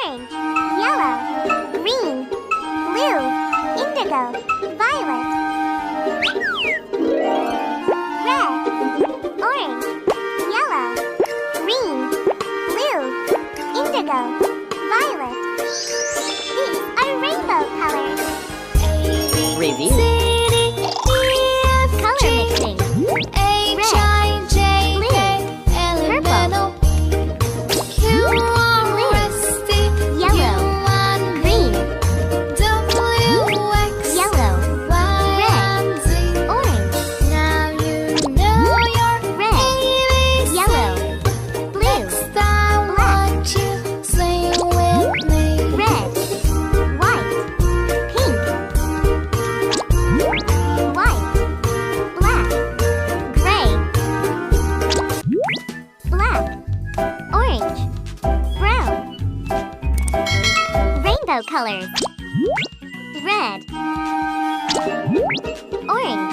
orange, yellow, green, blue, indigo, violet. Red, orange, yellow, green, blue, indigo, violet. These are rainbow colors. Review. Color mixing. Colors. Red, orange,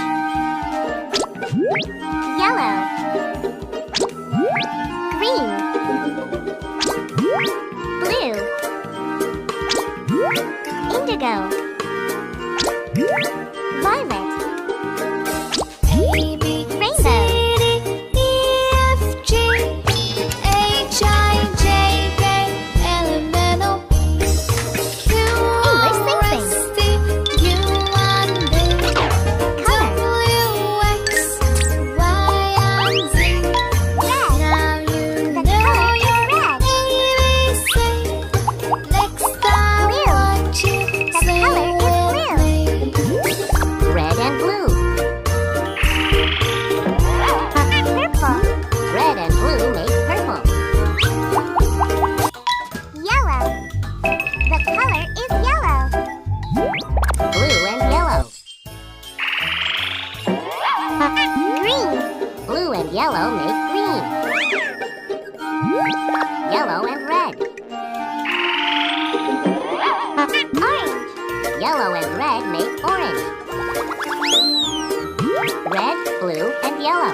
yellow, green, blue, indigo, violet. Rainbow. Yellow make green. Yellow and red. Orange. Yellow and red make orange. Red, blue, and yellow.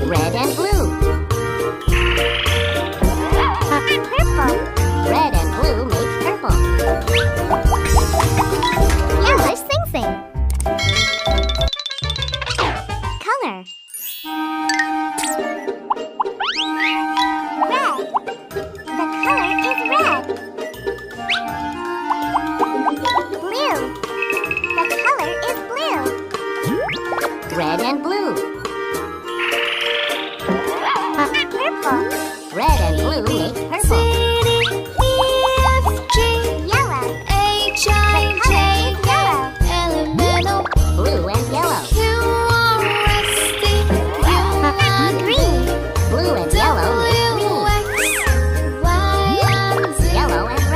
Red and blue. Purple. Red and blue make purple. Yellow. Blue and yellow. Green. Blue and yellow make green. Yellow and red. Yellow and red make orange. Red, blue, and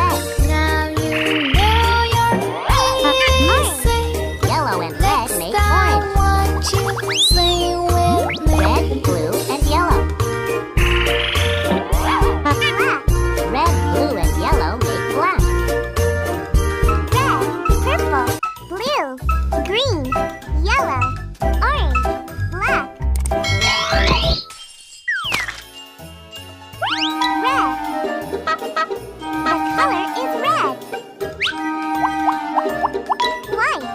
yellow. Red, blue, and yellow make black. Red, purple, blue, green, yellow, orange, black. Red. The color is red. White.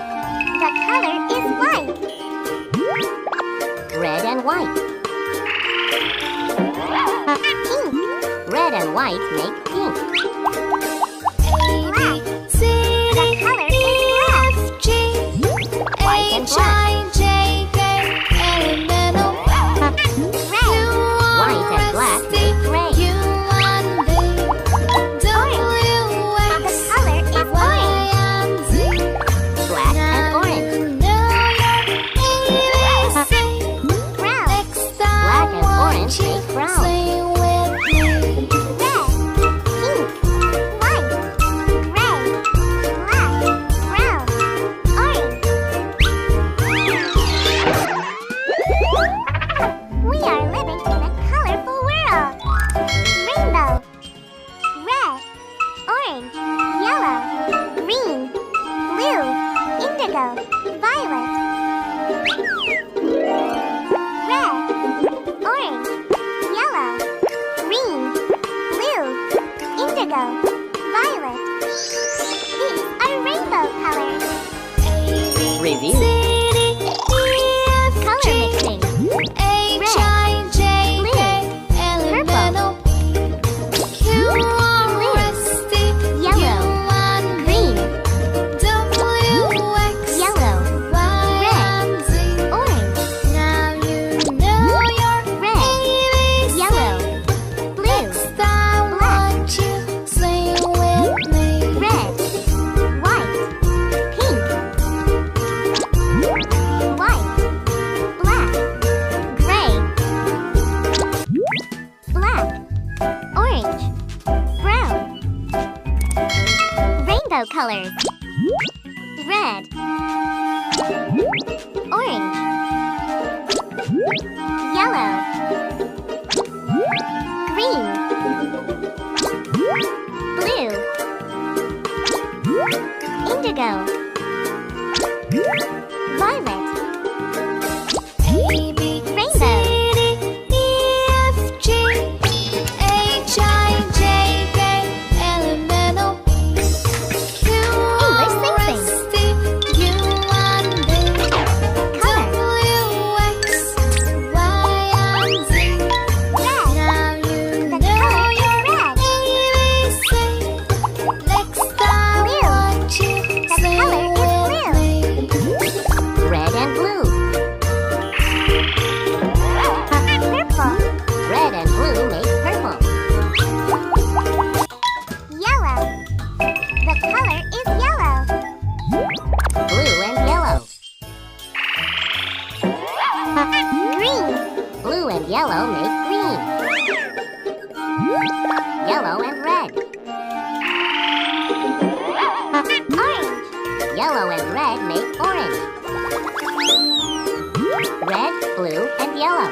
The color is white. Red and white. Pink. Red and white make pink. Black. The color is black. White and black. Red. White and black make gray. Orange. The color is orange. Black and orange. Brown. Black and orange make brown. Red. These are rainbow colors. Review. Color mixing. Colors. Red, orange, yellow, green, blue, indigo, violet, rainbow. Blue and yellow make green. Yellow and red. Orange. Yellow and red make orange. Red, blue, and yellow.